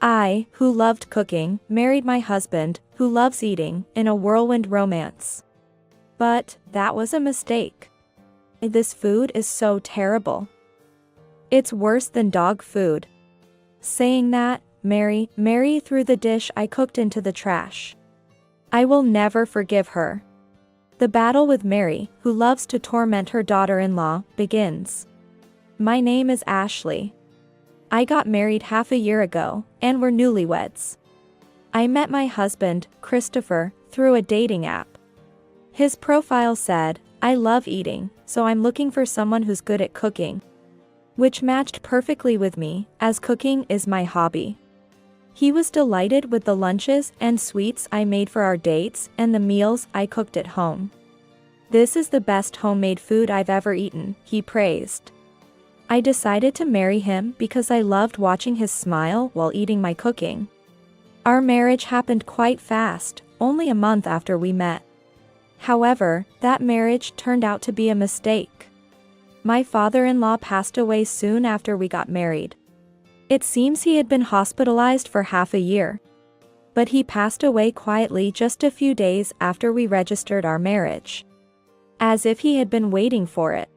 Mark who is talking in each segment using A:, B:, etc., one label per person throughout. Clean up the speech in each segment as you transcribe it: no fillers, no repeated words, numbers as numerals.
A: I, who loved cooking, married my husband, who loves eating, in a whirlwind romance. But that was a mistake. This food is so terrible. It's worse than dog food. Saying that, Mary threw the dish I cooked into the trash. I will never forgive her. The battle with Mary, who loves to torment her daughter-in-law, begins. My name is Ashley. I got married half a year ago, and we're newlyweds. I met my husband, Christopher, through a dating app. His profile said, I love eating, so I'm looking for someone who's good at cooking. Which matched perfectly with me, as cooking is my hobby. He was delighted with the lunches and sweets I made for our dates and the meals I cooked at home. This is the best homemade food I've ever eaten, he praised. I decided to marry him because I loved watching his smile while eating my cooking. Our marriage happened quite fast, only a month after we met. However, that marriage turned out to be a mistake. My father-in-law passed away soon after we got married. It seems he had been hospitalized for half a year. But he passed away quietly just a few days after we registered our marriage. As if he had been waiting for it.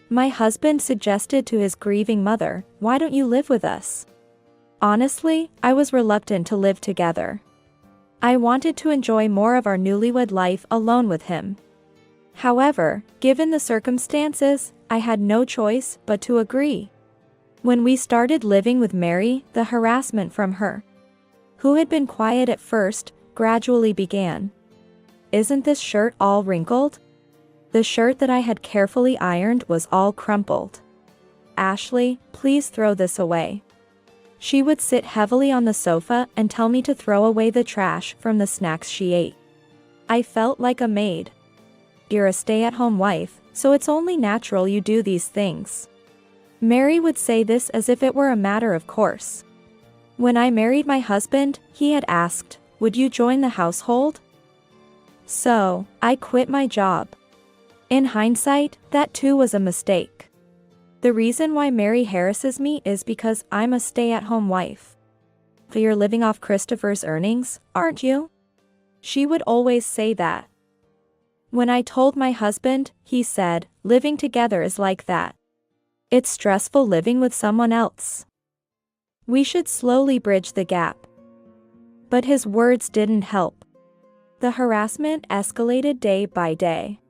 A: My husband suggested to his grieving mother, why don't you live with us? Honestly, I was reluctant to live together. I wanted to enjoy more of our newlywed life alone with him. However, given the circumstances, I had no choice but to agree. When we started living with Mary, the harassment from her, who had been quiet at first, gradually began. Isn't this shirt all wrinkled? The shirt that I had carefully ironed was all crumpled. Ashley, please throw this away. She would sit heavily on the sofa and tell me to throw away the trash from the snacks she ate. I felt like a maid. You're a stay-at-home wife, so it's only natural you do these things. Mary would say this as if it were a matter of course. When I married my husband, he had asked, would you join the household? So, I quit my job. In hindsight, that too was a mistake. The reason why Mary harasses me is because I'm a stay-at-home wife. You're living off Christopher's earnings, aren't you? She would always say that. When I told my husband, he said, living together is like that. It's stressful living with someone else. We should slowly bridge the gap. But his words didn't help. The harassment escalated day by day.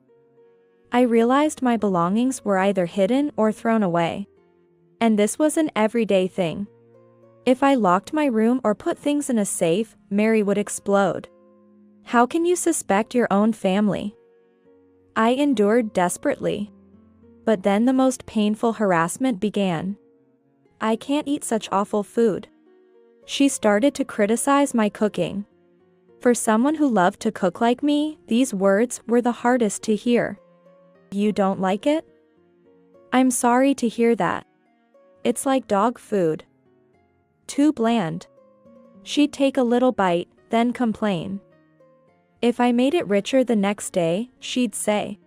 A: I realized my belongings were either hidden or thrown away. And this was an everyday thing. If I locked my room or put things in a safe, Mary would explode. How can you suspect your own family? I endured desperately. But then the most painful harassment began. I can't eat such awful food. She started to criticize my cooking. For someone who loved to cook like me, these words were the hardest to hear. You don't like it? I'm sorry to hear that. It's like dog food. Too bland. She'd take a little bite, then complain. If I made it richer the next day, she'd say,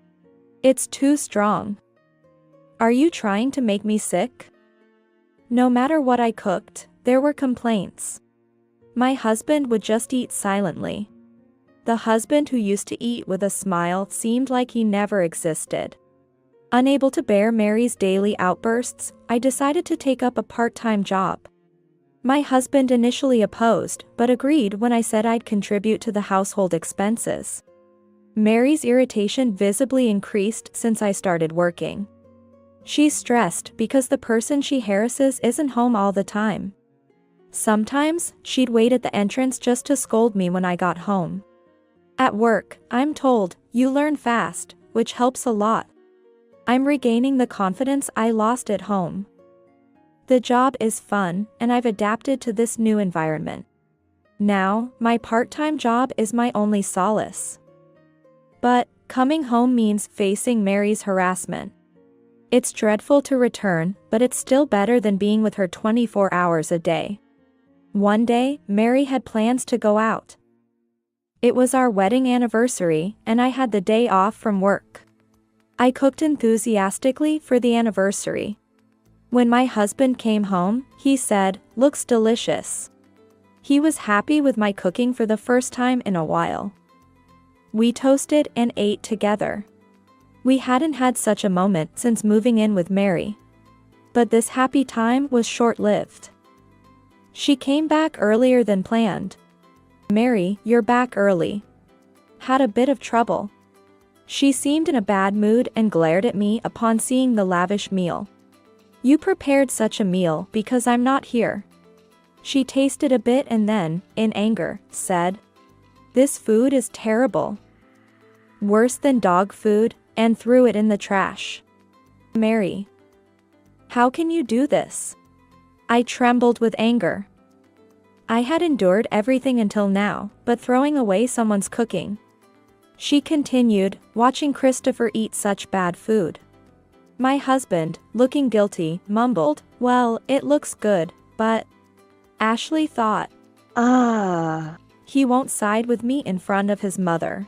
A: it's too strong. Are you trying to make me sick? No matter what I cooked, there were complaints. My husband would just eat silently. The husband who used to eat with a smile seemed like he never existed. Unable to bear Mary's daily outbursts, I decided to take up a part-time job. My husband initially opposed, but agreed when I said I'd contribute to the household expenses. Mary's irritation visibly increased since I started working. She's stressed because the person she harasses isn't home all the time. Sometimes, she'd wait at the entrance just to scold me when I got home. At work, I'm told, you learn fast, which helps a lot. I'm regaining the confidence I lost at home. The job is fun, and I've adapted to this new environment. Now, my part-time job is my only solace. But, coming home means facing Mary's harassment. It's dreadful to return, but it's still better than being with her 24 hours a day. One day, Mary had plans to go out. It was our wedding anniversary, and I had the day off from work. I cooked enthusiastically for the anniversary. When my husband came home, he said, looks delicious. He was happy with my cooking for the first time in a while. We toasted and ate together. We hadn't had such a moment since moving in with Mary. But this happy time was short-lived. She came back earlier than planned. "Mary, you're back early." Had a bit of trouble. She seemed in a bad mood and glared at me upon seeing the lavish meal. "You prepared such a meal because I'm not here." She tasted a bit and then, in anger, said, "This food is terrible. Worse than dog food," and threw it in the trash. "Mary, how can you do this?" I trembled with anger. I had endured everything until now, but throwing away someone's cooking. She continued, watching Christopher eat such bad food. My husband, looking guilty, mumbled, "Well, it looks good, but..." Ashley thought, he won't side with me in front of his mother."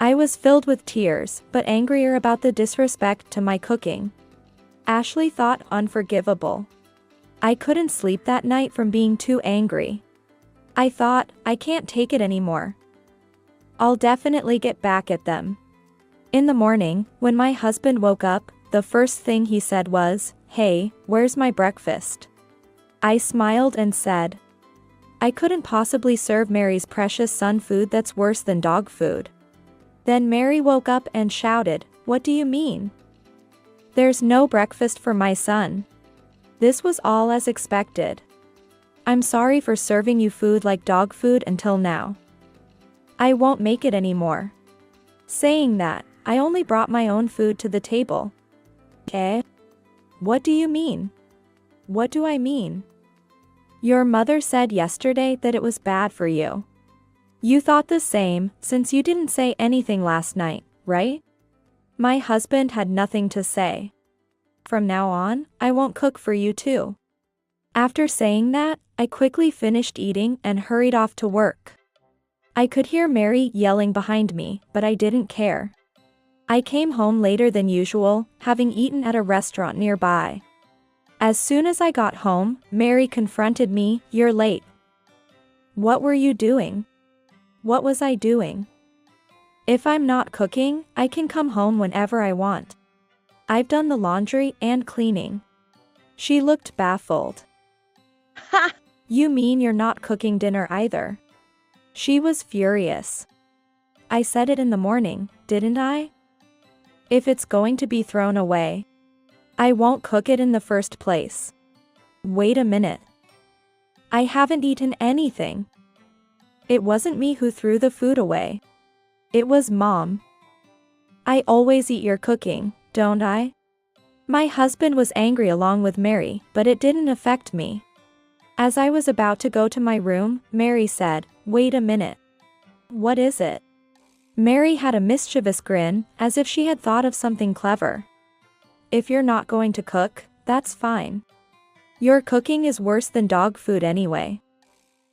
A: I was filled with tears, but angrier about the disrespect to my cooking. Ashley thought unforgivable. I couldn't sleep that night from being too angry. I thought, I can't take it anymore. I'll definitely get back at them. In the morning, when my husband woke up, the first thing he said was, "Hey, where's my breakfast?" I smiled and said, "I couldn't possibly serve Mary's precious son food that's worse than dog food." Then Mary woke up and shouted, "What do you mean? There's no breakfast for my son." This was all as expected. "I'm sorry for serving you food like dog food until now. I won't make it anymore." Saying that, I only brought my own food to the table. "Eh? What do you mean?" "What do I mean? Your mother said yesterday that it was bad for you. You thought the same, since you didn't say anything last night, right?" My husband had nothing to say. "From now on, I won't cook for you too." After saying that, I quickly finished eating and hurried off to work. I could hear Mary yelling behind me, but I didn't care. I came home later than usual, having eaten at a restaurant nearby. As soon as I got home, Mary confronted me, "You're late." What were you doing? What was I doing? If I'm not cooking, I can come home whenever I want. I've done the laundry and cleaning. She looked baffled. "Ha! You mean you're not cooking dinner either?" She was furious. "I said it in the morning, didn't I? If it's going to be thrown away, I won't cook it in the first place." Wait a minute. I haven't eaten anything. It wasn't me who threw the food away. It was Mom. I always eat your cooking, don't I? My husband was angry along with Mary, but it didn't affect me. As I was about to go to my room, Mary said, "Wait a minute." "What is it?" Mary had a mischievous grin, as if she had thought of something clever. "If you're not going to cook, that's fine. Your cooking is worse than dog food anyway.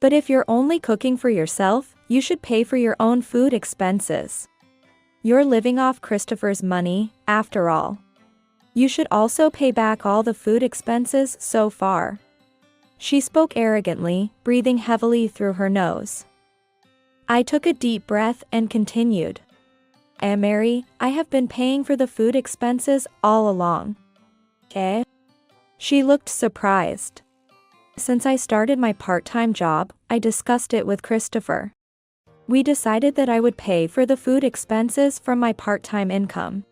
A: But if you're only cooking for yourself, you should pay for your own food expenses. You're living off Christopher's money, after all. You should also pay back all the food expenses so far." She spoke arrogantly, breathing heavily through her nose. I took a deep breath and continued. "Mary, I have been paying for the food expenses all along." "Eh?" She looked surprised. Since I started my part-time job, I discussed it with Christopher. We decided that I would pay for the food expenses from my part-time income.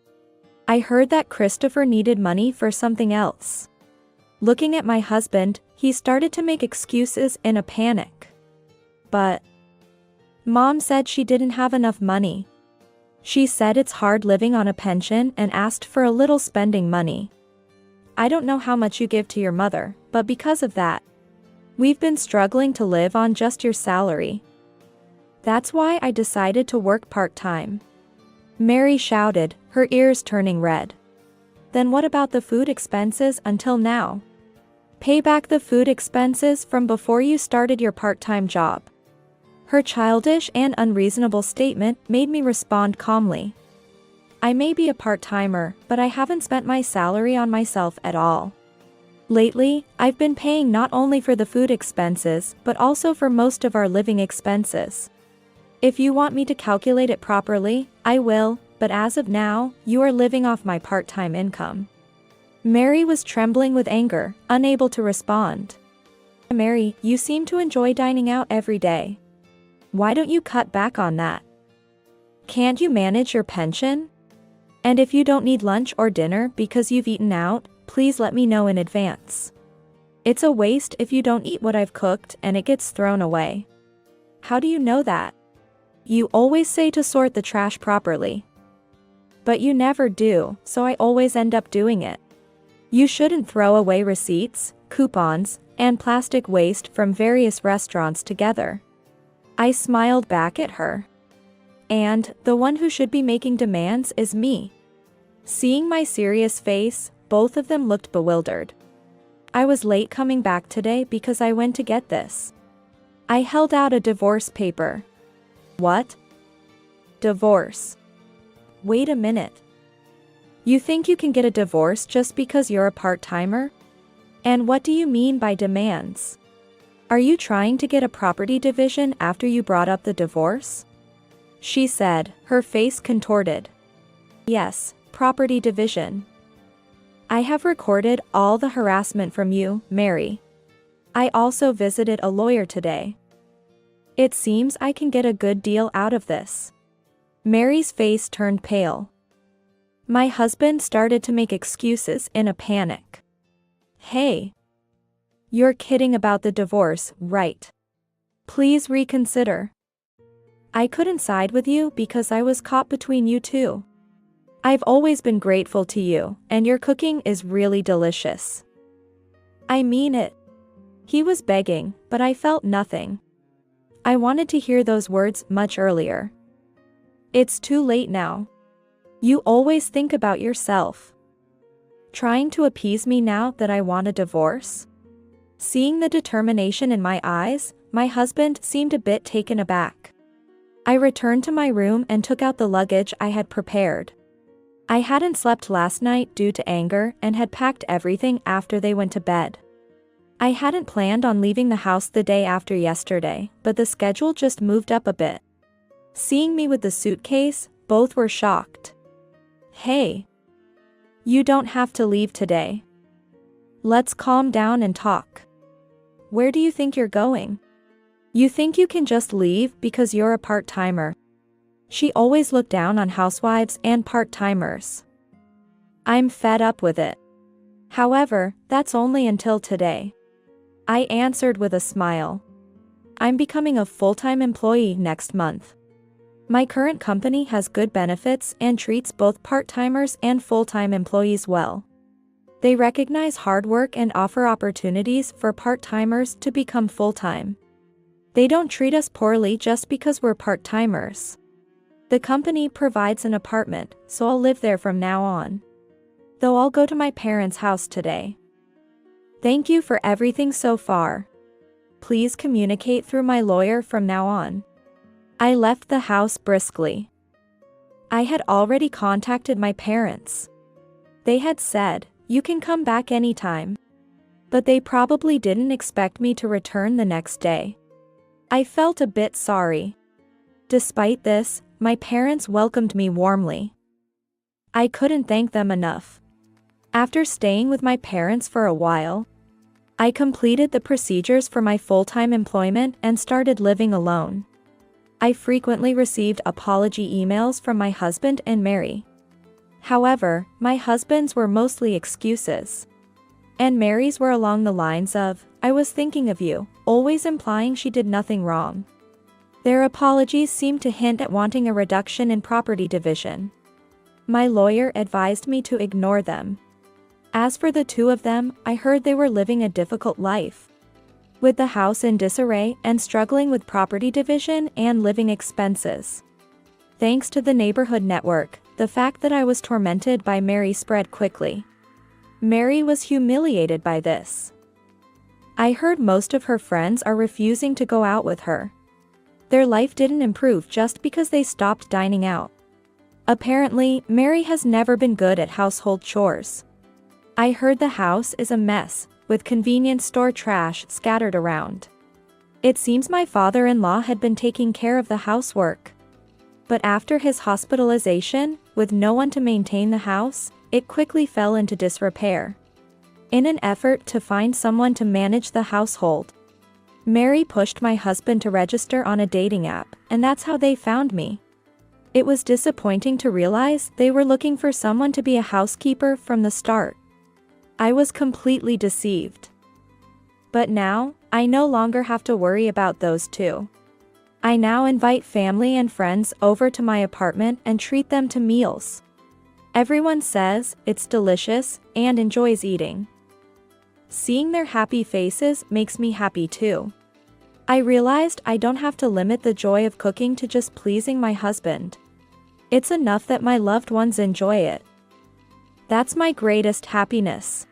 A: I heard that Christopher needed money for something else. Looking at my husband, he started to make excuses in a panic. "But Mom said she didn't have enough money. She said it's hard living on a pension and asked for a little spending money. I don't know how much you give to your mother, but because of that, we've been struggling to live on just your salary. That's why I decided to work part-time." Mary shouted, her ears turning red. "Then what about the food expenses until now? Pay back the food expenses from before you started your part-time job." Her childish and unreasonable statement made me respond calmly. "I may be a part-timer, but I haven't spent my salary on myself at all. Lately, I've been paying not only for the food expenses but also for most of our living expenses. If you want me to calculate it properly, I will, but as of now, you are living off my part-time income." Mary was trembling with anger, unable to respond. "Mary, you seem to enjoy dining out every day. Why don't you cut back on that? Can't you manage your pension? And if you don't need lunch or dinner because you've eaten out, please let me know in advance. It's a waste if you don't eat what I've cooked and it gets thrown away." "How do you know that? You always say to sort the trash properly. But you never do, so I always end up doing it. You shouldn't throw away receipts, coupons, and plastic waste from various restaurants together." I smiled back at her. "And the one who should be making demands is me." Seeing my serious face, both of them looked bewildered. "I was late coming back today because I went to get this." I held out a divorce paper. "What? Divorce? Wait a minute. You think you can get a divorce just because you're a part-timer? And what do you mean by demands? Are you trying to get a property division after you brought up the divorce?" she said, her face contorted. "Yes, property division. I have recorded all the harassment from you, Mary. I also visited a lawyer today. It seems I can get a good deal out of this." Mary's face turned pale. My husband started to make excuses in a panic. "Hey. You're kidding about the divorce, right? Please reconsider. I couldn't side with you because I was caught between you two. I've always been grateful to you, and your cooking is really delicious. I mean it." He was begging, but I felt nothing. I wanted to hear those words much earlier. "It's too late now. You always think about yourself. Trying to appease me now that I want a divorce?" Seeing the determination in my eyes, my husband seemed a bit taken aback. I returned to my room and took out the luggage I had prepared. I hadn't slept last night due to anger and had packed everything after they went to bed. I hadn't planned on leaving the house the day after yesterday, but the schedule just moved up a bit. Seeing me with the suitcase, both were shocked. "Hey. You don't have to leave today. Let's calm down and talk. Where do you think you're going? You think you can just leave because you're a part-timer?" She always looked down on housewives and part-timers. "I'm fed up with it. However, that's only until today," I answered with a smile. "I'm becoming a full-time employee next month. My current company has good benefits and treats both part-timers and full-time employees well. They recognize hard work and offer opportunities for part-timers to become full-time. They don't treat us poorly just because we're part-timers. The company provides an apartment, so I'll live there from now on. Though I'll go to my parents' house today. Thank you for everything so far. Please communicate through my lawyer from now on." I left the house briskly. I had already contacted my parents. They had said, "You can come back anytime." But they probably didn't expect me to return the next day. I felt a bit sorry. Despite this, my parents welcomed me warmly. I couldn't thank them enough. After staying with my parents for a while, I completed the procedures for my full-time employment and started living alone. I frequently received apology emails from my husband and Mary. However, my husband's were mostly excuses. And Mary's were along the lines of, "I was thinking of you," always implying she did nothing wrong. Their apologies seemed to hint at wanting a reduction in property division. My lawyer advised me to ignore them. As for the two of them, I heard they were living a difficult life, with the house in disarray and struggling with property division and living expenses. Thanks to the neighborhood network, the fact that I was tormented by Mary spread quickly. Mary was humiliated by this. I heard most of her friends are refusing to go out with her. Their life didn't improve just because they stopped dining out. Apparently, Mary has never been good at household chores. I heard the house is a mess, with convenience store trash scattered around. It seems my father-in-law had been taking care of the housework. But after his hospitalization, with no one to maintain the house, it quickly fell into disrepair. In an effort to find someone to manage the household, Mary pushed my husband to register on a dating app, and that's how they found me. It was disappointing to realize they were looking for someone to be a housekeeper from the start. I was completely deceived. But now, I no longer have to worry about those two. I now invite family and friends over to my apartment and treat them to meals. Everyone says it's delicious and enjoys eating. Seeing their happy faces makes me happy too. I realized I don't have to limit the joy of cooking to just pleasing my husband. It's enough that my loved ones enjoy it. That's my greatest happiness.